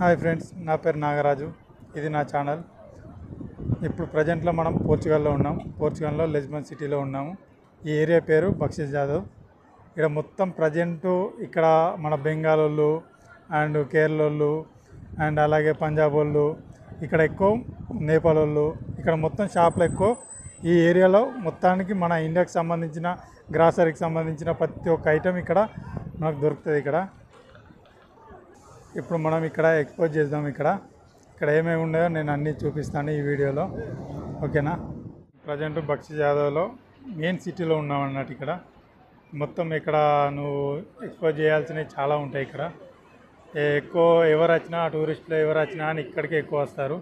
Hi friends, నా పేరు నాగరాజు. ఇది నా ఛానల్. ఇప్పుడు ప్రజెంట్లో మనం పోర్చుగల్లో ఉన్నాం. పోర్చుగల్లో లిస్బన్ సిటీలో ఉన్నాము. ఈ ఏరియా పేరు బక్షీస్ జాదవ్. ఇక్కడ మొత్తం ప్రజెంటు ఇక్కడ మన బెంగాల్ వాళ్ళు అండ్ కేరళ వాళ్ళు అండ్ అలాగే పంజాబ్ వాళ్ళు, ఇక్కడ ఎక్కువ నేపాల్ వాళ్ళు, ఇక్కడ మొత్తం షాపులు ఎక్కువ. ఈ ఏరియాలో మొత్తానికి మన ఇండియాకి సంబంధించిన గ్రాసరీకి సంబంధించిన ప్రతి ఒక్క ఐటెం ఇక్కడ మనకు దొరుకుతుంది. ఇప్పుడు మనం ఇక్కడ ఎక్స్పోజ్ చేద్దాం. ఇక్కడ ఏమేమి ఉన్నాయో నేను అన్నీ చూపిస్తాను ఈ వీడియోలో, ఓకేనా. ప్రజెంట్ బక్షీస్ జాదవ్లో మెయిన్ సిటీలో ఉన్నాం అన్నట్టు. ఇక్కడ మొత్తం ఇక్కడ నువ్వు ఎక్స్పోజ్ చేయాల్సినవి చాలా ఉంటాయి. ఇక్కడ ఎక్కువ ఎవరు వచ్చినా, టూరిస్టులు ఎవరు వచ్చినా అని ఇక్కడికి ఎక్కువ వస్తారు.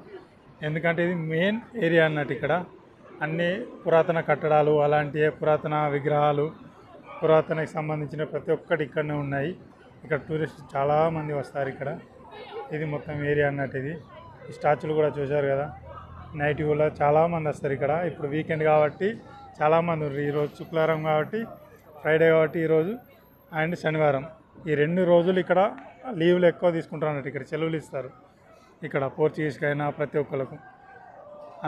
ఎందుకంటే ఇది మెయిన్ ఏరియా అన్నట్టు. ఇక్కడ అన్ని పురాతన కట్టడాలు, అలాంటి పురాతన విగ్రహాలు, పురాతనకి సంబంధించిన ప్రతి ఒక్కటి ఇక్కడనే ఉన్నాయి. ఇక్కడ టూరిస్ట్ చాలామంది వస్తారు. ఇక్కడ ఇది మొత్తం ఏరియా అన్నట్టు. ఇది స్టాచ్యూలు కూడా చూశారు కదా. నైట్ కూడా చాలామంది వస్తారు ఇక్కడ. ఇప్పుడు వీకెండ్ కాబట్టి చాలామంది ఉన్నారు. ఈరోజు శుక్రవారం కాబట్టి, ఫ్రైడే కాబట్టి ఈరోజు అండ్ శనివారం, ఈ 2 రోజులు ఇక్కడ లీవ్లు ఎక్కువ తీసుకుంటారు అన్నట్టు. ఇక్కడ సెలవులు ఇస్తారు ఇక్కడ పోర్చుగీస్కైనా ప్రతి ఒక్కరికి.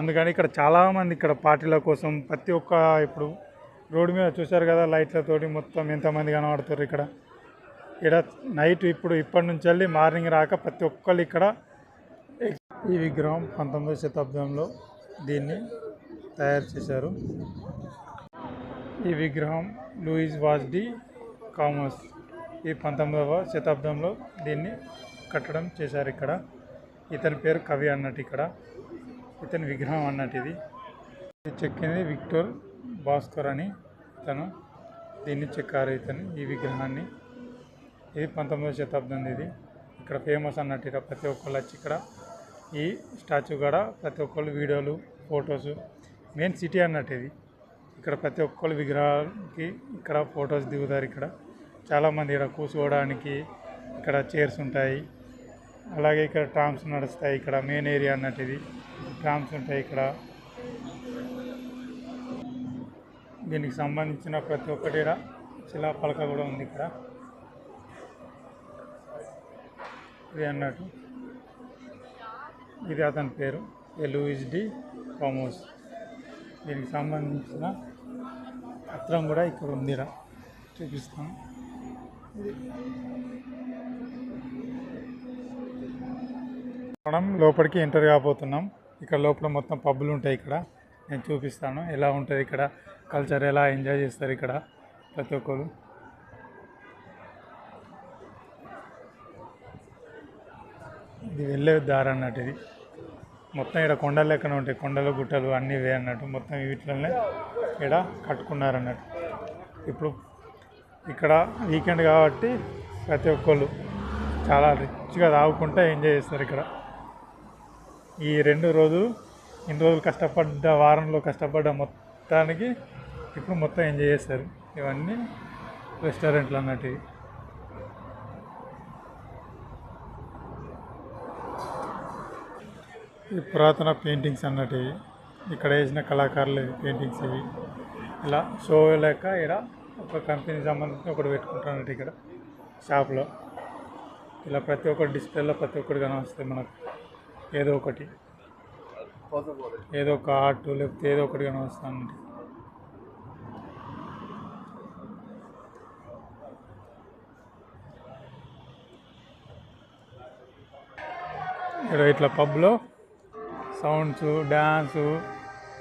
అందుకని ఇక్కడ చాలామంది ఇక్కడ పార్టీల కోసం ప్రతి ఒక్క, ఇప్పుడు రోడ్డు మీద చూశారు కదా లైట్లతోటి మొత్తం ఎంతమంది కనబడుతారు ఇక్కడ నైట్. ఇప్పటి నుంచి వెళ్ళి మార్నింగ్ రాక ప్రతి ఒక్కళ్ళు ఇక్కడ. ఈ విగ్రహం 19వ శతాబ్దంలో దీన్ని తయారు చేశారు. ఈ విగ్రహం లూయిస్ వాజ్ డి కామోస్ ఈ 19వ శతాబ్దంలో దీన్ని కట్టడం చేశారు. ఇక్కడ ఇతని పేరు కవి అన్నట్టు. ఇక్కడ ఇతని విగ్రహం అన్నట్టు. ఇది చెక్కింది విక్టర్ భాస్కర్ అని ఇతను దీన్ని చెక్కారు. ఈ విగ్రహాన్ని. ఇది 19వ శతాబ్దం. ఇది ఇక్కడ ఫేమస్ అన్నట్టు. ఇక్కడ ప్రతి ఒక్కళ్ళు వచ్చి ఇక్కడ ఈ స్టాచ్యూ కూడా ప్రతి ఒక్కళ్ళు వీడియోలు, ఫొటోస్, మెయిన్ సిటీ అన్నట్టు. ఇది ఇక్కడ ప్రతి ఒక్కళ్ళు విగ్రహాలకి ఇక్కడ ఫొటోస్ దిగుతారు. ఇక్కడ చాలామంది ఇక్కడ కూర్చోవడానికి ఇక్కడ చైర్స్ ఉంటాయి. అలాగే ఇక్కడ ట్రామ్స్ నడుస్తాయి. ఇక్కడ మెయిన్ ఏరియా అన్నట్టు. ఇది ట్రామ్స్ ఉంటాయి ఇక్కడ. దీనికి సంబంధించిన ప్రతి ఒక్కటి ఇక్కడ శిలాఫలక కూడా ఉంది ఇక్కడ. ఇది అన్నట్టు. ఇది అతని పేరు లూయిస్ డి కామోస్. దీనికి సంబంధించిన పత్రం కూడా ఇక్కడ ఉంది. చూపిస్తాను. మనం లోపలికి ఎంటర్ కాబోతున్నాం. ఇక్కడ లోపల మొత్తం పబ్బులు ఉంటాయి. ఇక్కడ నేను చూపిస్తాను ఎలా ఉంటుంది ఇక్కడ కల్చర్, ఎలా ఎంజాయ్ చేస్తారు ఇక్కడ ప్రతి ఒక్కరు. ఇది వెళ్ళే దారి అన్నట్టు. ఇది మొత్తం ఇక్కడ కొండలు లెక్కన ఉంటాయి. కొండలు, గుట్టలు అన్నీ ఇవే అన్నట్టు. మొత్తం వీటిలోనే ఇక్కడ కట్టుకున్నారన్నట్టు. ఇప్పుడు ఇక్కడ వీకెండ్ కాబట్టి ప్రతి ఒక్కళ్ళు చాలా రిచ్గా తాగుకుంటూ ఎంజాయ్ చేస్తారు ఇక్కడ. ఈ 2 రోజులు, ఇన్ని రోజులు కష్టపడ్డ, వారంలో కష్టపడ్డ మొత్తానికి ఇప్పుడు మొత్తం ఎంజాయ్ చేస్తారు. ఇవన్నీ రెస్టారెంట్లు అన్నట్టు. ఈ పురాతన పెయింటింగ్స్ అన్నట్టు. ఇక్కడ వేసిన కళాకారులు పెయింటింగ్స్ ఇవి. ఇలా షో లేక ఇక్కడ ఒక కంపెనీకి సంబంధించిన ఒకటి పెట్టుకుంటారు అన్నట్టు. ఇక్కడ షాప్లో ఇలా ప్రతి ఒక్కటి డిస్ప్లేలో ప్రతి ఒక్కటి కనిపిస్తుంది మనకు. ఏదో ఒక ఆర్ట్ లేకపోతే ఏదో ఒకటి కనిపిస్తుంది అన్నట్టు. ఇక్కడ ఇట్లా పబ్లో సౌండ్స్, డ్యాన్సు,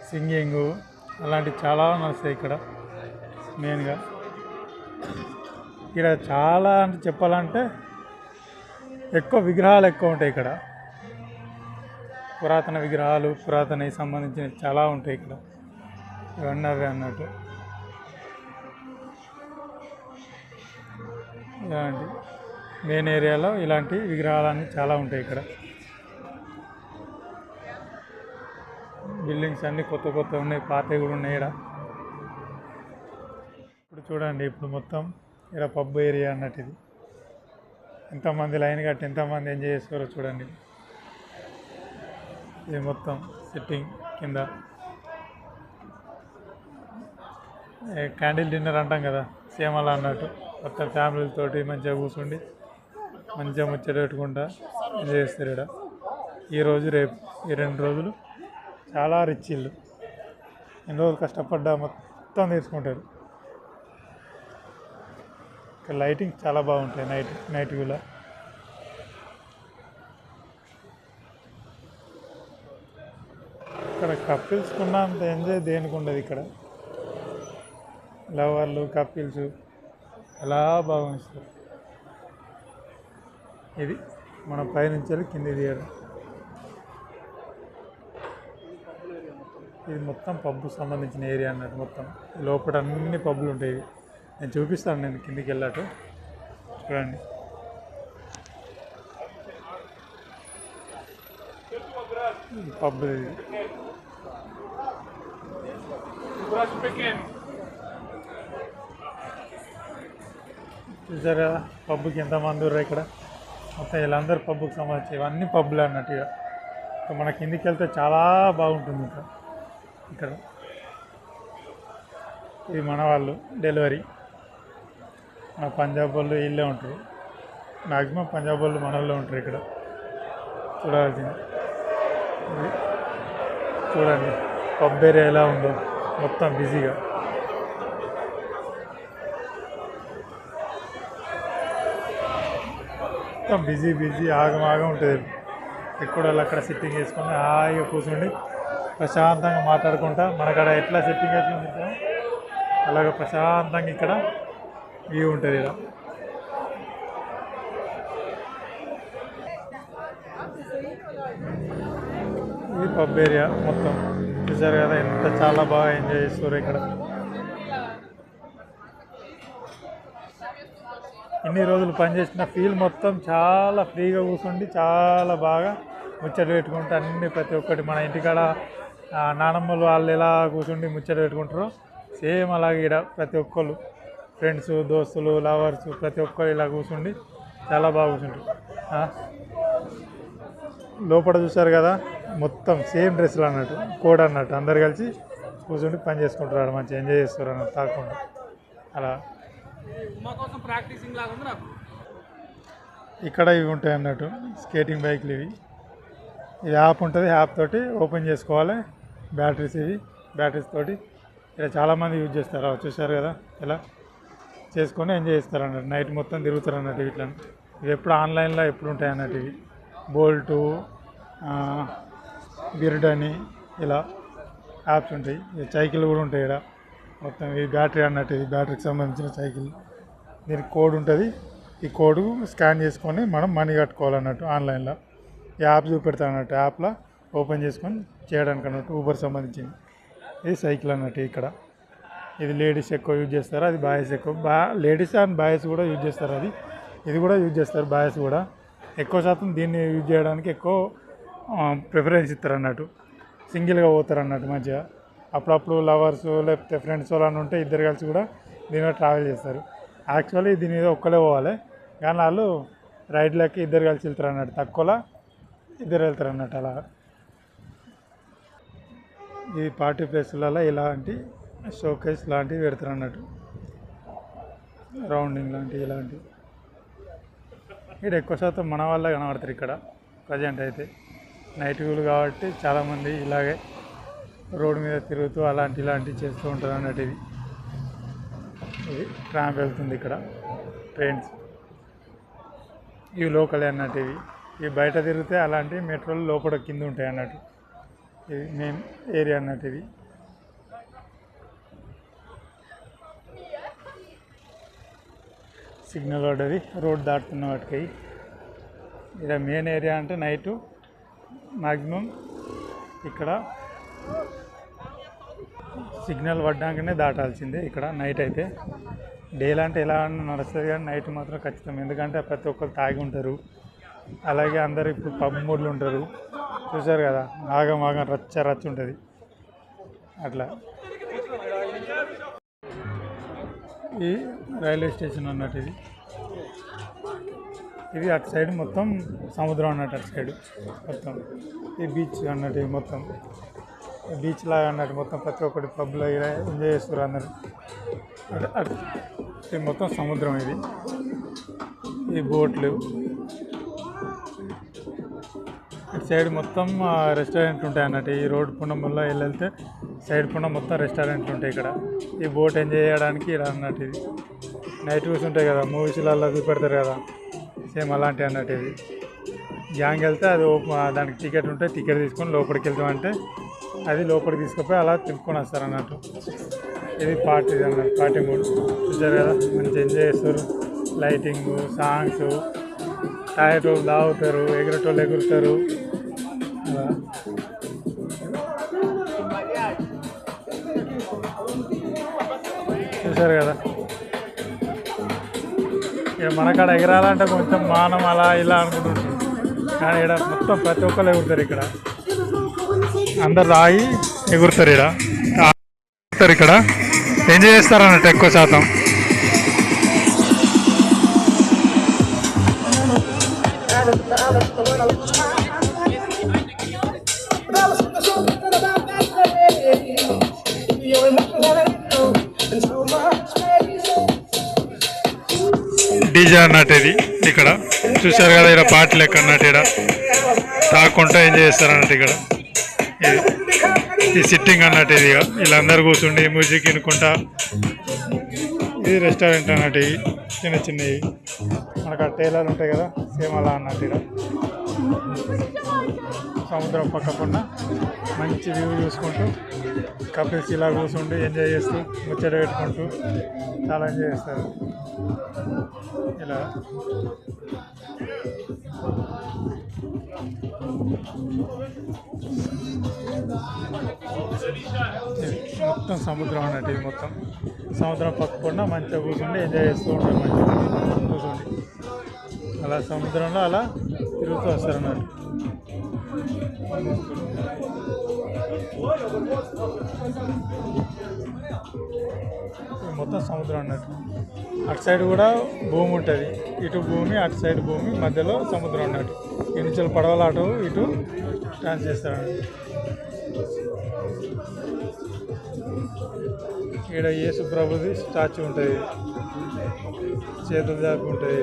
సింగింగు అలాంటివి చాలా నడుస్తాయి ఇక్కడ. మెయిన్గా ఇక్కడ చాలా అంటే చెప్పాలంటే ఎక్కువ విగ్రహాలు ఎక్కువ ఉంటాయి ఇక్కడ. పురాతన విగ్రహాలు, పురాతనకి సంబంధించినవి చాలా ఉంటాయి ఇక్కడ. ఇవన్నీ అవే అన్నట్టు. ఇలాంటి మెయిన్ ఏరియాలో ఇలాంటి విగ్రహాలన్నీ చాలా ఉంటాయి ఇక్కడ. బిల్డింగ్స్ అన్నీ కొత్త ఉన్నాయి, పాతవి కూడా ఉన్నాయి ఇక్కడ. ఇప్పుడు చూడండి, ఇప్పుడు మొత్తం ఇక్కడ పబ్ ఏరియా అన్నట్టు. ఇది ఎంతమంది లైన్ కట్టి ఎంతమంది ఎంజాయ్ చేసుకోరో చూడండి. ఇది మొత్తం సిట్టింగ్ కింద క్యాండిల్ డిన్నర్ అంటాం కదా, సేమ్ అలా అన్నట్టు. మొత్తం ఫ్యామిలీతోటి మంచిగా కూర్చుండి మంచిగా ముచ్చట పెట్టుకుంటా ఎంజాయ్ చేస్తారు ఇక్కడ. ఈరోజు రేపు ఈ 2 రోజులు చాలా రిచ్ ఇల్లు. ఎన్ని రోజులు కష్టపడ్డా మొత్తం తీసుకుంటారు. ఇక్కడ లైటింగ్ చాలా బాగుంటాయి నైట్ వ్యూలో. ఇక్కడ కపిల్స్ కున్నంత ఎంజాయ్ దేనికి ఉండదు. ఇక్కడ లవర్లు కపిల్స్ అలా బాగుంటారు. ఇది మన పైనుంచి వెళ్ళి కింది తీయడం. ఇది మొత్తం పబ్కు సంబంధించిన ఏరియా అన్నట్టు. మొత్తం లోపల అన్ని పబ్బులు ఉంటాయి. నేను చూపిస్తాను, నేను కిందికి వెళ్ళాటు చూడండి. పబ్ చూసారు కదా పబ్కి ఎంతమంది ఉర్రా ఇక్కడ. మొత్తం వీళ్ళందరూ పబ్కి సంబంధించి ఇవన్నీ పబ్బులు అన్నట్టుగా. మన కిందికి వెళ్తే చాలా బాగుంటుంది. ఇక్కడ ఇది మన వాళ్ళు డెలివరీ. మన పంజాబ్ వాళ్ళు వీళ్ళే ఉంటారు. మ్యాక్సిమం పంజాబ్ వాళ్ళు మన వాళ్ళే ఉంటారు ఇక్కడ. చూడాల్సింది చూడండి పబ్ ఏరియా ఎలా ఉందో, మొత్తం బిజీగా. మొత్తం బిజీ ఆగం ఉంటుంది. ఎక్కడ అక్కడ సిట్టింగ్ వేసుకొని హాయిగా కూర్చుండి ప్రశాంతంగా మాట్లాడుకుంటా మనకాడ ఎట్లా సిట్టింగ్ వేసుకుని తింటాం అలాగ ప్రశాంతంగా ఇక్కడ వ్యూ ఉంటుంది. ఇలా ఇది పబ్ ఏరియా మొత్తం. చూసారు కదా ఎంత చాలా బాగా ఎంజాయ్ చేస్తారు ఇక్కడ. ఇన్ని రోజులు పనిచేసిన ఫీల్ మొత్తం చాలా ఫ్రీగా కూర్చుండి చాలా బాగా ముచ్చట పెట్టుకుంటూ అన్ని ప్రతి ఒక్కటి మన ఇంటికాడ నానమ్మలు వాళ్ళు ఎలా కూర్చుండి ముచ్చట పెట్టుకుంటారో సేమ్ అలాగే ఇక్కడ ప్రతి ఒక్కళ్ళు ఫ్రెండ్స్ దోస్తులు లవర్స్ ప్రతి ఒక్కరు ఇలా కూర్చుండి చాలా బాగా కూర్చుంటారు. లోపల చూసారు కదా మొత్తం సేమ్ డ్రెస్సులు అన్నట్టు కోడ్ అన్నట్టు అందరు కలిసి కూర్చుండి పని చేసుకుంటారు. మంచిగా ఎంజాయ్ చేస్తారు అన్నట్టు తాకుండా అలా. ఇక్కడ ఇవి ఉంటాయి అన్నట్టు స్కేటింగ్ బైక్లు. ఇది యాప్ ఉంటుంది. యాప్ తోటి ఓపెన్ చేసుకోవాలి. బ్యాటరీస్ తోటి ఇక్కడ చాలామంది యూజ్ చేస్తారు. చూసారు కదా ఇలా చేసుకొని ఎంజాయ్ చేస్తారు అన్నట్టు. నైట్ మొత్తం తిరుగుతారు అన్నట్టు. ఇట్లా ఇవి ఎప్పుడు ఆన్లైన్లో ఎప్పుడు ఉంటాయి అన్నట్టు. ఇవి బోల్టు బిర్డ్ అని ఇలా యాప్స్ ఉంటాయి. సైకిల్ కూడా ఉంటాయి ఇక్కడ మొత్తం. ఇది బ్యాటరీ అన్నట్టు. ఇది బ్యాటరీకి సంబంధించిన సైకిల్. దీనికి కోడ్ ఉంటుంది. ఈ కోడ్ స్కాన్ చేసుకొని మనం మనీ కట్టుకోవాలన్నట్టు ఆన్లైన్లో. ఈ యాప్ చూపెడతాను అన్నట్టు. యాప్లో ఓపెన్ చేసుకొని చేయడానికి అన్నట్టు ఊబర్ సంబంధించింది. ఇది సైకిల్ అన్నట్టు. ఇక్కడ ఇది లేడీస్ ఎక్కువ యూజ్ చేస్తారు, అది బాయ్స్ ఎక్కువ. లేడీస్ అండ్ బాయ్స్ కూడా యూజ్ చేస్తారు. ఇది కూడా యూజ్ చేస్తారు బాయ్స్ కూడా. ఎక్కువ శాతం దీన్ని యూజ్ చేయడానికి ఎక్కువ ప్రిఫరెన్స్ ఇస్తారు అన్నట్టు. సింగిల్గా పోతారు అన్నట్టు మంచిగా. అప్పుడప్పుడు లవర్స్ లేకపోతే ఫ్రెండ్స్ వాళ్ళని ఉంటే ఇద్దరు కలిసి కూడా దీనిలో ట్రావెల్ చేస్తారు. యాక్చువల్లీ దీని మీద ఒక్కలే పోవాలి కానీ వాళ్ళు రైడ్లకి ఇద్దరు కలిసి వెళ్తారు అన్నట్టు. తక్కువలో ఇద్దరు వెళ్తారు అన్నట్టు. అలా ఈ పార్టీ ప్లేస్లలో ఇలాంటి షోకేస్ లాంటివి పెడతారు అన్నట్టు. రౌండింగ్ లాంటివి ఇలాంటివి. ఇక్కడ ఎక్కువ శాతం మన వాళ్ళే కనబడతారు ఇక్కడ ప్రజెంట్ అయితే. నైట్ వ్యూలు కాబట్టి చాలామంది ఇలాగే రోడ్డు మీద తిరుగుతూ ఇలాంటివి చేస్తూ ఉంటారు అన్నట్టు. ఇది ట్రామ్ వెళ్తుంది ఇక్కడ, ట్రైన్స్. ఇవి లోకలే అన్నట్టు. ఇవి బయట తిరిగితే అలాంటి మెట్రోలు లోపల కింద ఉంటాయి అన్నట్టు. ఇది మెయిన్ ఏరియా అన్నట్టు. ఇది సిగ్నల్ పడ్డది రోడ్ దాటుతున్న వాటికి. ఇక్కడ మెయిన్ ఏరియా అంటే నైటు మ్యాక్సిమం ఇక్కడ సిగ్నల్ పడ్డాకనే దాటాల్సిందే ఇక్కడ నైట్ అయితే. డేలో అంటే ఎలా నడుస్తుంది కానీ నైట్ మాత్రం ఖచ్చితం. ఎందుకంటే ప్రతి ఒక్కరు తాగి ఉంటారు. అలాగే అందరు ఇప్పుడు పబ్ మూడ్లు ఉంటారు. చూసారు కదా ఆగం రచ్చ ఉంటుంది అట్లా. ఈ రైల్వే స్టేషన్ అన్నట్టు. ఇది అటు సైడ్ మొత్తం సముద్రం అన్నట్టు. అటు సైడ్ మొత్తం ఈ బీచ్ అన్నట్టు. మొత్తం బీచ్ లాగా అన్నట్టు. మొత్తం ప్రతి ఒక్కటి పబ్లో ఎంజాయ్ చేస్తారు అందరు. ఇది మొత్తం సముద్రం. ఇది ఈ బోట్లు ఇటు సైడ్ మొత్తం రెస్టారెంట్లు ఉంటాయి అన్నట్టు. ఈ రోడ్ పుణ్యంలో వెళ్తే సైడ్ పుణ్యం మొత్తం రెస్టారెంట్లు ఉంటాయి ఇక్కడ. ఈ బోట్ ఎంజాయ్ చేయడానికి ఇక్కడ అన్నట్టు. ఇది నైట్ వ్యూస్ ఉంటాయి కదా, మూవీస్లలో చూపెడతారు కదా, సేమ్ అలాంటివి అన్నట్టు. ఇది గ్యాంగ్ వెళ్తే అది దానికి టికెట్ ఉంటే టికెట్ తీసుకొని లోపలికి వెళ్తామంటే అది లోపలికి తీసుకుపోయి అలా తిప్పుకొని వస్తారు అన్నట్టు. ఇది పార్టీ అన్నట్టు, పార్టీ మూడ్ చూసారు కదా, మంచి ఎంజాయ్ చేస్తారు. లైటింగ్, సాంగ్స్, తాగేటోళ్ళు తాగుతారు, ఎగురేటోళ్ళు ఎగురుతారు. అలా చూసారు కదా. ఇక మనకాడ ఎగరాలంటే కొంచెం మానం అలా ఇలా అనుకుంటుంటారు, కానీ ఇక్కడ మొత్తం ప్రతి ఒక్కరు ఎగురుతారు. ఇక్కడ అందరు రాయి ఎగురుతారు, ఇక్కడ ఎంజాయ్ చేస్తారు అన్నట్టు ఎక్కువ శాతం. డీజే అన్నట్టు ఇది. ఇక్కడ చూసారు కదా, ఇక్కడ పాటలు లెక్క అన్నట్టు. ఇక్కడ తాకుంటా ఎంజాయ్ చేస్తారు అన్నట్టు. ఇక్కడ ఇది సిట్టింగ్ అన్నట్టు. ఇది వీళ్ళందరూ కూర్చుండి మ్యూజిక్ వినుకుంటా. ఇది రెస్టారెంట్ అన్నట్టు. చిన్న చిన్నవి మనకు ఆ టేలర్లు ఉంటాయి కదా, సేమ్ అలా అన్నట్టు. ఇక్కడ సముద్రం పక్కకుండా మంచి వ్యూ చూసుకుంటూ కపిల్స్ ఇలా కూర్చుండి ఎంజాయ్ చేస్తూ ముచ్చట పెట్టుకుంటూ చాలా ఎంజాయ్ చేస్తారు ఇలా. మొత్తం సముద్రం అన్నట్టు. ఇది మొత్తం సముద్రం పక్కకుండా మంచిగా కూర్చుండి ఎంజాయ్ చేస్తూ ఉంటారు, మంచిగా కూర్చోండి అలా సముద్రంలో అలా తిరుగుతూ వస్తారు అన్నట్టు. మొత్తం సముద్రం అన్నట్టు. అటు సైడ్ కూడా భూమి ఉంటుంది, ఇటు భూమి, అటు సైడ్ భూమి, మధ్యలో సముద్రం అన్నట్టు. ఈ నుంచి పడవలు అటు ఇటు డాన్స్ చేస్తారు అన్నట్టు. ఇక్కడ యేసు ప్రభుది స్టాచ్యూ ఉంటుంది, చేతులు దాకా ఉంటుంది.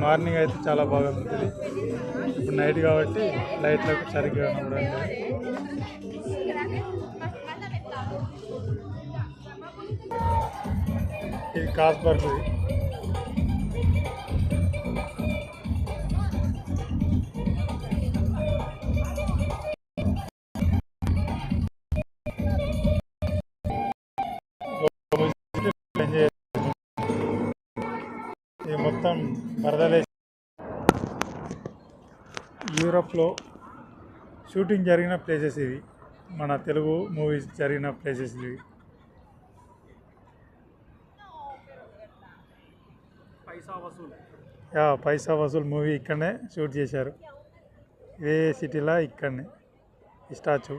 మార్నింగ్ అయితే చాలా బాగా ఉంటుంది. ఇప్పుడు నైట్ కాబట్టి లైట్లకు సరిగ్గా కనబడాలి. ఇది కాస్బర్గ్. ఇది మొత్తం వరదలే. యూరోప్లో షూటింగ్ జరిగిన ప్లేసెస్ ఇవి, మన తెలుగు మూవీస్ జరిగిన ప్లేసెస్ ఇవి. పైసా వసూల్ మూవీ ఇక్కడనే షూట్ చేశారు, ఇదే సిటీలో ఇక్కడనే. ఈ స్టాచ్యూ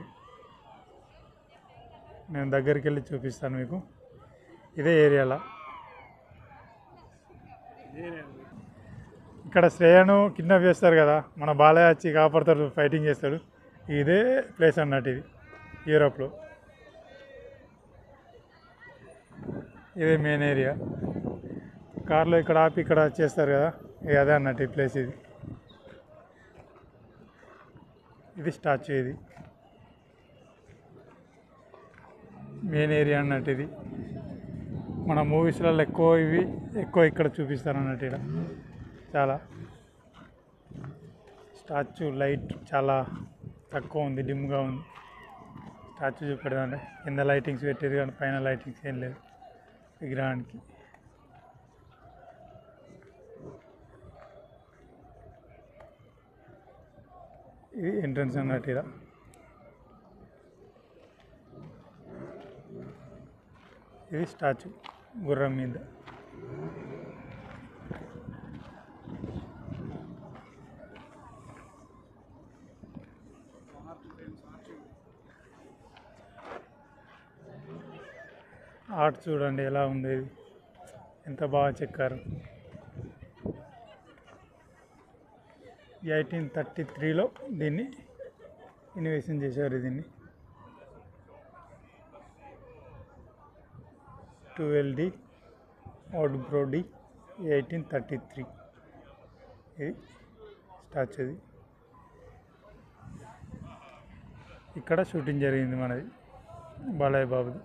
నేను దగ్గరికి వెళ్ళి చూపిస్తాను మీకు. ఇదే ఏరియాలో ఇక్కడ శ్రేయను కిడ్నాప్ చేస్తారు కదా, మన బాలయ్య వచ్చి కాపాడతాడు, ఫైటింగ్ చేస్తాడు. ఇదే ప్లేస్ అన్నట్టు. ఇది యూరోప్లో ఇదే మెయిన్ ఏరియా. కార్లో ఇక్కడ ఆపి ఇక్కడ చేస్తారు కదా, అదే అన్నట్టు ఈ ప్లేస్. ఇది స్టాచ్యూ, ఇది మెయిన్ ఏరియా అన్నట్టు. ఇది మన మూవీస్లలో ఎక్కువ ఇక్కడ చూపిస్తారు అన్నట్టు. ఇక్కడ చాలా స్టాచ్యూ లైట్ చాలా తక్కువ ఉంది, డిమ్గా ఉంది. స్టాచ్యూ చూపెడదంటే కింద లైటింగ్స్ పెట్టేది కానీ పైన లైటింగ్స్ ఏం లేదు విగ్రహానికి. ఇది ఎంట్రన్స్ అన్నట్టు. ఇలా ఇది స్టాచ్యూ గుర్రం మీద. ఆర్ట్ చూడండి ఎలా ఉండేది, ఎంత బాగా చెక్కారు. 1833లో దీన్ని ఇన్వెన్షన్ చేశారు. దీన్ని 12D అవుట్బ్రోడి 1833. ఇది స్టాచ్యూది. ఇక్కడ షూటింగ్ జరిగింది మనది బాలయ్య బాబుది.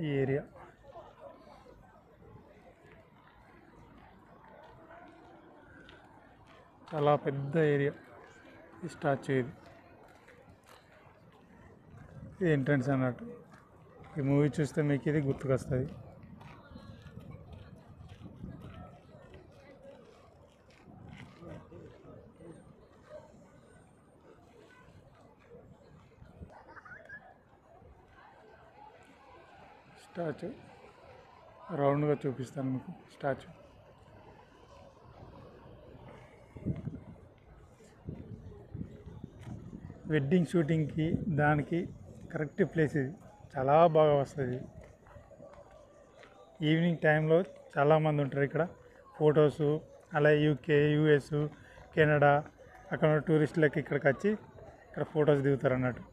ఈ ఏరియా చాలా పెద్ద ఏరియా. ఈ స్టాచ్యూ ఇది ఎంట్రన్స్ అన్నట్టు. ఈ మూవీ చూస్తే మీకు ఇది గుర్తుకొస్తుంది. స్టాచ్యూ రౌండ్గా చూపిస్తాను మీకు. స్టాచ్యూ వెడ్డింగ్ షూటింగ్కి దానికి కరెక్ట్ ప్లేస్ ఇది. చాలా బాగా వస్తుంది. ఈవినింగ్ టైంలో చాలామంది ఉంటారు ఇక్కడ. ఫొటోస్ అలాగే యూకే, యూఎస్, కెనడా అక్కడ టూరిస్టులకి ఇక్కడికి వచ్చి ఇక్కడ ఫొటోస్ దిగుతారు అన్నట్టు.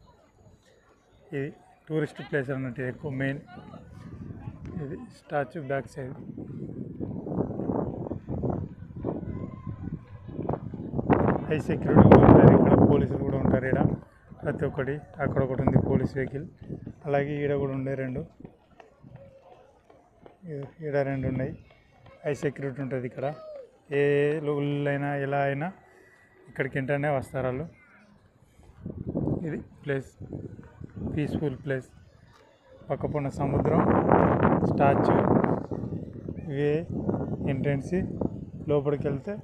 ఇది టూరిస్ట్ ప్లేస్ అన్నట్టు ఎక్కువ మెయిన్. ఇది statue back side. High security కూడా ఉంటారు ఇక్కడ. పోలీసులు కూడా ఉంటారు ఇక్కడ. ప్రతి ఒక్కటి అక్కడ ఒకటి ఉంది పోలీస్ వెహికల్. అలాగే ఈడ కూడా ఉండే 2 ఈడ 2 ఉన్నాయి. హై సెక్యూరిటీ ఉంటుంది ఇక్కడ. ఏ ఊళ్ళైనా ఎలా అయినా ఇక్కడికి వెంటనే వస్తారు వాళ్ళు. ఇది ప్లేస్ పీస్ఫుల్ ప్లేస్. పక్కపొన్న సముద్రం, స్టాచ్యూ, ఇవే ఎంట్రన్స్. లోపలికి వెళ్తే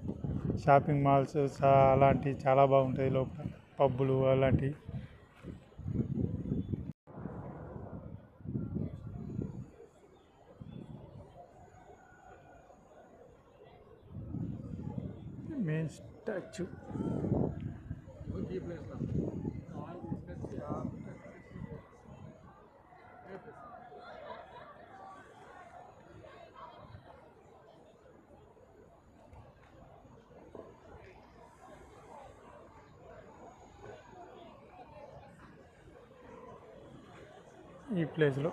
షాపింగ్ మాల్స్ అలాంటివి చాలా బాగుంటాయి. లోపల పబ్బులు అలాంటివి. మెయిన్ స్టాచ్యూ ఈ ప్లేస్లో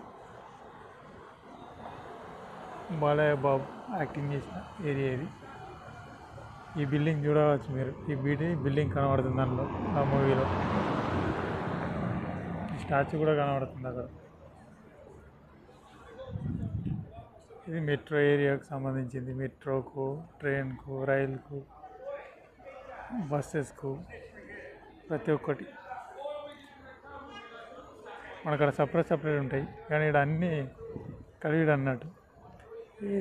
బాలయ్య బాబు యాక్టింగ్ చేసిన ఏరియా ఇది. ఈ బిల్డింగ్ చూడవచ్చు మీరు. ఈ బిల్డింగ్ కనబడుతుంది దానిలో, ఆ మూవీలో. ఈ స్టాచ్యూ కూడా కనబడుతుంది అక్కడ. ఇది మెట్రో ఏరియాకు సంబంధించింది. మెట్రోకు, ట్రైన్కు, రైలుకు, బస్సెస్కు ప్రతి ఒక్కటి మనకు సపరేట్ ఉంటాయి. కానీ ఇక్కడ అన్నీ కలిగి అన్నట్టు.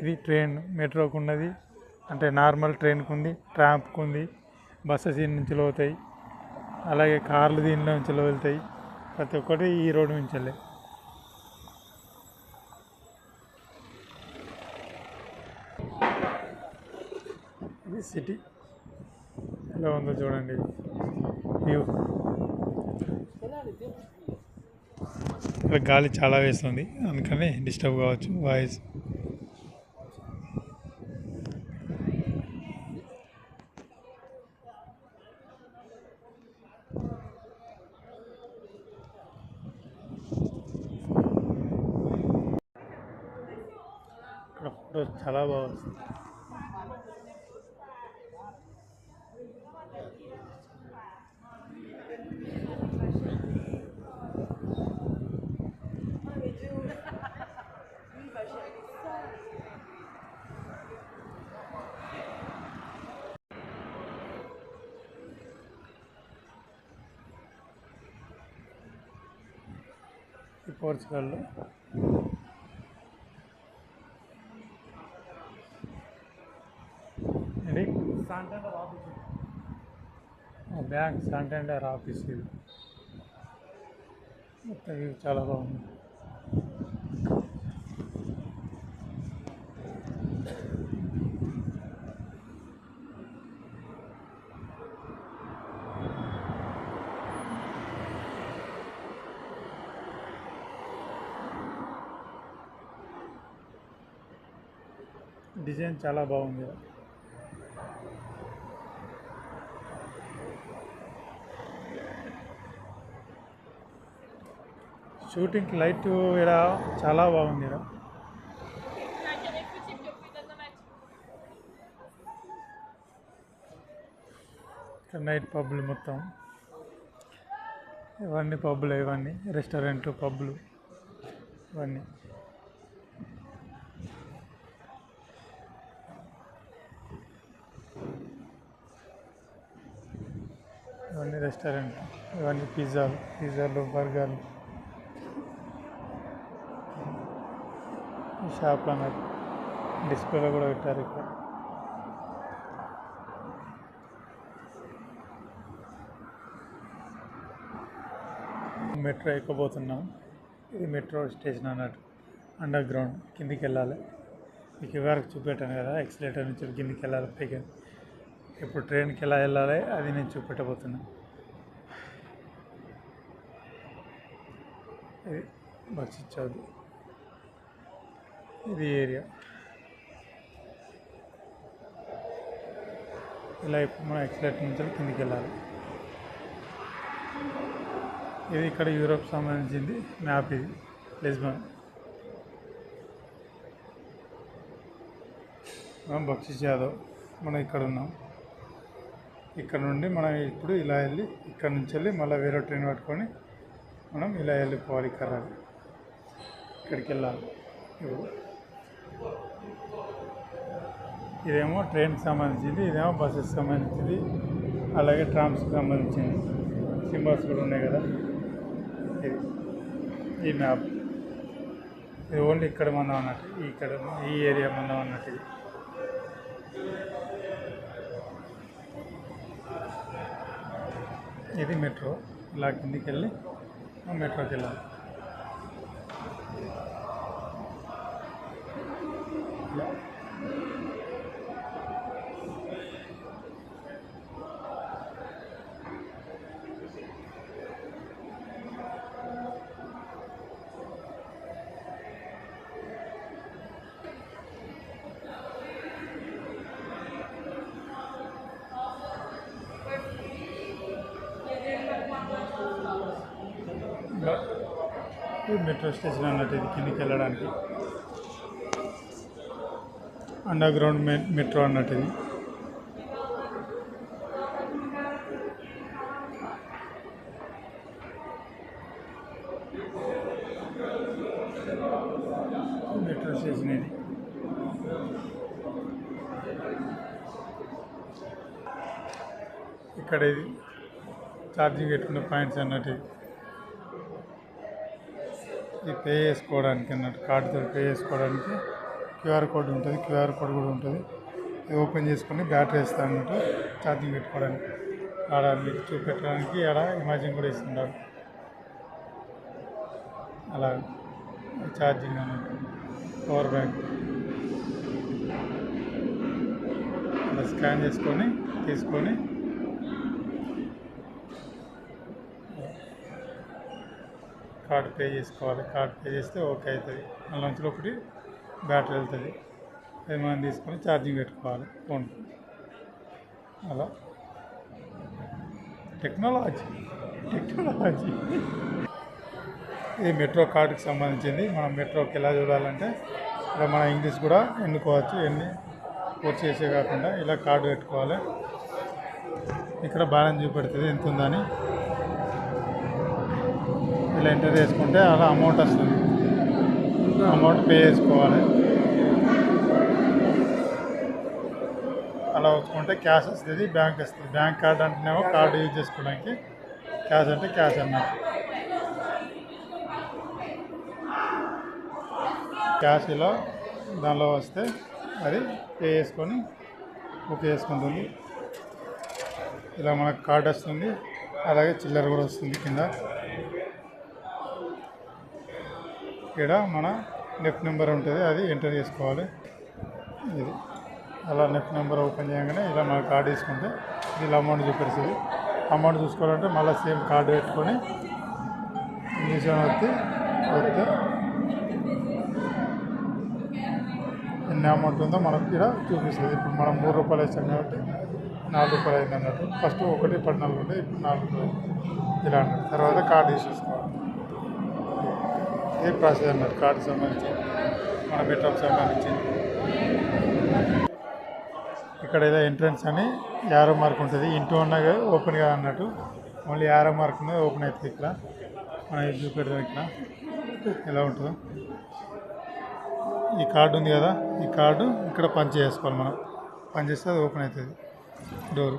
ఇది ట్రైన్ మెట్రోకు ఉన్నది, అంటే నార్మల్ ట్రైన్కి ఉంది, ట్రాంప్కి ఉంది, బస్సెస్ దీని నుంచి వెళ్తాయి. అలాగే కార్లు దీనిలో నుంచి వెళ్తాయి. ప్రతి ఒక్కటి ఈ రోడ్డు నుంచి వెళ్ళే. ఇది సిటీ ఎలా ఉందో చూడండి వ్యూ. ఇక్కడ గాలి చాలా వేస్తుంది, అందుకని డిస్టర్బ్ కావచ్చు వాయిస్. ఇక్కడ ఫోటోస్ చాలా బాగా వస్తుంది. పోర్చుగల్లో ఇది Santander office. Bank Santander office. ఇది మొత్తం వ్యూ చాలా బాగుంది. డిజైన్ చాలా బాగుంది. షూటింగ్ లైట్ ఇక్కడ చాలా బాగుంది. ఇక్కడ ఇక్కడ నైట్ పబ్లు మొత్తం ఇవన్నీ పబ్లు, ఇవన్నీ రెస్టారెంట్లు, పబ్లు ఇవన్నీ. ఇవన్నీ రెస్టారెంట్, ఇవన్నీ పిజ్జాలు, బర్గర్లు. ఈ షాప్లో అన్నట్టు డిస్ప్లేలో కూడా పెట్టారు ఇక్కడ. మెట్రో ఎక్కబోతున్నాం. ఇది మెట్రో స్టేషన్ అన్నట్టు, అండర్ గ్రౌండ్. కిందికి వెళ్ళాలి. మీకు ఇవరకు చూపెట్టాను కదా, ఎక్సలేటర్ నుంచి కిందికి వెళ్ళాలి పైకి. ఇప్పుడు ట్రైన్కి ఎలా వెళ్ళాలి అది నేను చూపెట్టబోతున్నా. ఇది బక్షి చౌక్, ఇది ఏరియా. ఇలా ఇప్పుడు మనం ఎక్సలేటర్ నుంచి కిందికి వెళ్ళాలి. ఇది ఇక్కడ యూరోప్ సంబంధించింది మ్యాప్. ఇది లిస్బన్. మనం బక్షి జాదవ్, మనం ఇక్కడ ఉన్నాం. ఇక్కడ నుండి మనం ఇప్పుడు ఇలా వెళ్ళి, ఇక్కడ నుంచి వెళ్ళి మళ్ళీ వేరే ట్రైన్ పట్టుకొని మనం ఇలా వెళ్ళిపోవాలి. ఇక్కడికి వెళ్ళాలి. ఇప్పుడు ఇదేమో ట్రైన్కి సంబంధించింది, ఇదేమో బస్సెస్కి సంబంధించింది, అలాగే ట్రామ్స్కి సంబంధించింది. సింబల్స్ కూడా ఉన్నాయి కదా. ఈ మ్యాప్ ఇది ఓన్లీ ఇక్కడ మనం అన్నట్టు, ఇక్కడ ఈ ఏరియా మనం అన్నట్టు. ఇది మెట్రో. ఇలా కిందికి వెళ్ళి మెట్రోకి వెళ్ళాలి. ఇది మెట్రో స్టేషన్ అన్నట్టు. ఇది కిందికి వెళ్ళడానికి అండర్ గ్రౌండ్ మెట్రో అన్నట్టు. ఇది మెట్రో స్టేషన్. ఇది ఇక్కడ ఇది ఛార్జింగ్ పెట్టుకునే పాయింట్స్ అన్నట్టు. ఇది పే చేసుకోవడానికి అన్నట్టు, కార్డుతో పే చేసుకోవడానికి క్యూఆర్ కోడ్ ఉంటుంది. క్యూఆర్ కోడ్ కూడా ఉంటుంది. ఇది ఓపెన్ చేసుకొని బ్యాటరీ వేస్తా అన్నట్టు, ఛార్జింగ్ పెట్టుకోవడానికి. ఆడ మీకు చూపెట్టడానికి ఆడ ఇమాజిన్ కూడా ఇస్తున్నారు. అలా ఛార్జింగ్ అన్నట్టు, పవర్ బ్యాంక్. అలా స్కాన్ చేసుకొని తీసుకొని కార్డు పే చేసుకోవాలి. కార్డు పే చేస్తే ఓకే అవుతుంది. అందులో ఒకటి బ్యాటరీ వెళ్తుంది. అది మనం తీసుకొని ఛార్జింగ్ పెట్టుకోవాలి ఫోన్కి. అలా టెక్నాలజీ. ఇది మెట్రో కార్డుకి సంబంధించింది. మనం మెట్రోకి ఎలా చూడాలంటే ఇలా మన ఇంగ్లీష్ కూడా ఎన్నుకోవచ్చు. కోర్స్ చేసే కాకుండా ఇలా కార్డు పెట్టుకోవాలి. ఇక్కడ బ్యాలెన్స్ చూపెడుతుంది ఎంత ఉందని. ఇలా ఎంటర్ చేసుకుంటే అలా అమౌంట్ వస్తుంది. అమౌంట్ పే చేసుకోవాలి. అలా వచ్చుకుంటే క్యాష్ వస్తుంది, బ్యాంక్ వస్తుంది. బ్యాంక్ కార్డ్ అంటేనేమో కార్డు యూజ్ చేసుకోవడానికి, క్యాష్ అంటే క్యాష్ అన్నట్టు. క్యాష్ ఇలా దానిలో వస్తే అది పే చేసుకొని ఓకే చేసుకుంటుంది. ఇలా మనకు కార్డు వస్తుంది, అలాగే చిల్లర కూడా వస్తుంది కింద. ఇక్కడ మన నెఫ్ట్ నెంబర్ ఉంటుంది, అది ఎంటర్ చేసుకోవాలి. ఇది అలా నెఫ్ట్ నెంబర్ ఓపెన్ చేయగానే ఇలా మన కార్డు తీసుకుంటే ఇలా అమౌంట్ చూపిస్తుంది. అమౌంట్ చూసుకోవాలంటే మళ్ళీ సేమ్ కార్డు పెట్టుకొని ఇంగ్లీష్ వస్తే ఎన్ని అమౌంట్ ఉందో మనకు ఇక్కడ చూపిస్తుంది. ఇప్పుడు మనం 3 రూపాయలు వేసాం కాబట్టి 4 రూపాయలు అయింది అన్నట్టు. ఫస్ట్ 1.14 ఉంటే ఇప్పుడు 4 రూపాయలు ఇలా అన్నట్టు. తర్వాత కార్డు తీసేసుకోవాలి. ఏ ప్రాసెస్ అన్నట్టు కార్డుకి సంబంధించి, మన మెట్రోకి సంబంధించి. ఇక్కడ ఏదో ఎంట్రన్స్ అని యారో మార్క్ ఉంటుంది. ఇంటూ ఉన్నగా ఓపెన్ కాదు అన్నట్టు, ఓన్లీ యారో మార్క్ ఉన్నది ఓపెన్ అవుతుంది. ఇక్కడ మనం ఇది చూపెడతాం. ఇక్కడ ఎలా ఉంటుందో ఈ కార్డు ఉంది కదా, ఈ కార్డు ఇక్కడ పంచ్ చేసుకోవాలి. మనం పంచ్ చేస్తే అది ఓపెన్ అవుతుంది డోరు.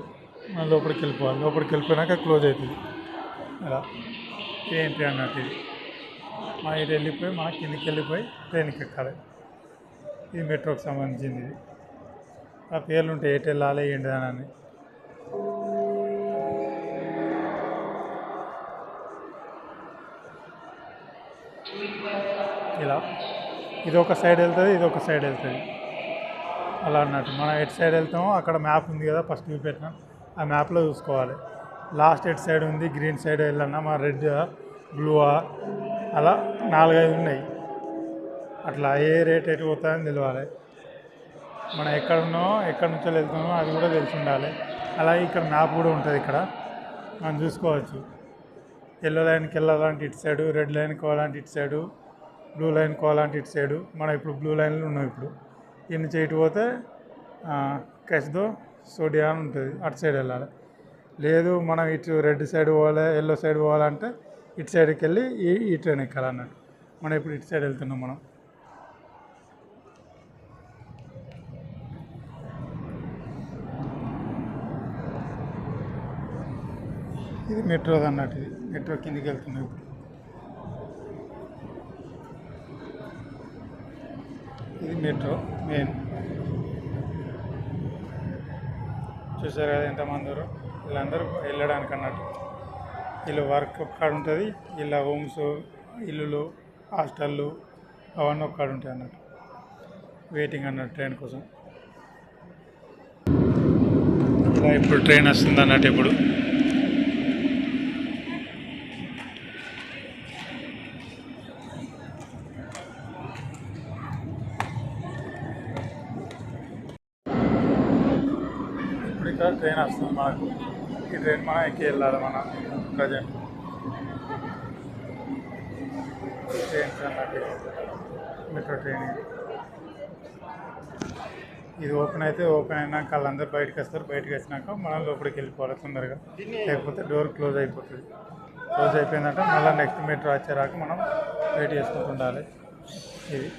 మనం లోపలికి వెళ్ళిపోవాలి. లోపలికి వెళ్ళిపోయినాక క్లోజ్ అవుతుంది. అలా ఏంటి అన్నట్టు ఇది మనం ఇటు వెళ్ళిపోయి మన కిందికి వెళ్ళిపోయి ట్రైన్కి ఎక్కాలి. ఇది మెట్రోకి సంబంధించింది. ఇది ఆ పేర్లు ఉంటాయి, ఎటు వెళ్ళాలి ఏంటి అని. ఇలా ఇది ఒక సైడ్ వెళ్తుంది, ఇది ఒక సైడ్ వెళ్తుంది. అలా అన్నట్టు మనం ఎటు సైడ్ వెళ్తామో అక్కడ మ్యాప్ ఉంది కదా, ఫస్ట్ చూపెట్టినా ఆ మ్యాప్లో చూసుకోవాలి. లాస్ట్ ఎటు సైడ్ ఉంది, గ్రీన్ సైడ్ వెళ్ళన్నా మన రెడ్ బ్లూవా అలా 4-5 ఉన్నాయి. అట్లా ఏ రేట్ ఎటు పోతుందని తెలియాలి. మనం ఎక్కడున్నామో ఎక్కడి నుంచో వెళ్తున్నామో అది కూడా తెలిసి ఉండాలి. అలాగే ఇక్కడ మ్యాప్ కూడా ఉంటుంది. ఇక్కడ మనం చూసుకోవచ్చు. ఎల్లో లైన్కి వెళ్ళాలంటే ఇటు సైడు, రెడ్ లైన్కి పోవాలంటే ఇటు సైడు, బ్లూ లైన్కి పోవాలంటే ఇటు సైడు. మనం ఇప్పుడు బ్లూ లైన్లో ఉన్నాం. ఇప్పుడు ఈ నుంచి ఇటు పోతే కస్దో సోడియా అని ఉంటుంది, అటు సైడ్ వెళ్ళాలి. లేదు మనం ఇటు రెడ్ సైడ్ పోవాలి, ఎల్లో సైడ్ పోవాలంటే ఇటు సైడ్కి వెళ్ళి ఈ ట్రైన్ ఎక్కాలన్నట్టు. మనం ఇప్పుడు ఇటు సైడ్ వెళ్తున్నాం. మనం ఇది మెట్రో అన్నట్టు. ఇది మెట్రో కిందికి వెళ్తున్నాం. ఇప్పుడు ఇది మెట్రో మెయిన్. చూసారు కదా ఎంతమంది వీళ్ళందరూ వెళ్ళడానికి అన్నట్టు. వీళ్ళు వర్క్ ఒక్కడ ఉంటుంది, వీళ్ళ హోమ్స్, ఇల్లులు, హాస్టళ్ళు అవన్నీ ఒక్కడ ఉంటాయి అన్నట్టు. వెయిటింగ్ అన్నట్టు ట్రైన్ కోసం. ఇలా ఇప్పుడు ట్రైన్ వస్తుంది అన్నట్టు. ఇప్పుడు ఇక్కడ ట్రైన్ వస్తుంది మనకు. ఈ ట్రైన్ మనం ఎక్కి వెళ్ళాలి. మన ప్రజెంట్ ట్రైన్స్ అన్నట్టు మెట్రో ట్రైన్. ఇది ఓపెన్ అయితే ఓపెన్ అయినాక వాళ్ళందరూ బయటకు వస్తారు. బయటకు వచ్చినాక మనం లోపలికి వెళ్ళిపోవాలి తొందరగా, లేకపోతే డోర్ క్లోజ్ అయిపోతుంది. క్లోజ్ అయిపోయిందంటే మళ్ళీ నెక్స్ట్ మెట్రో వచ్చేరాక మనం వెయిట్ చేసుకుంటూ ఉండాలి. ఇది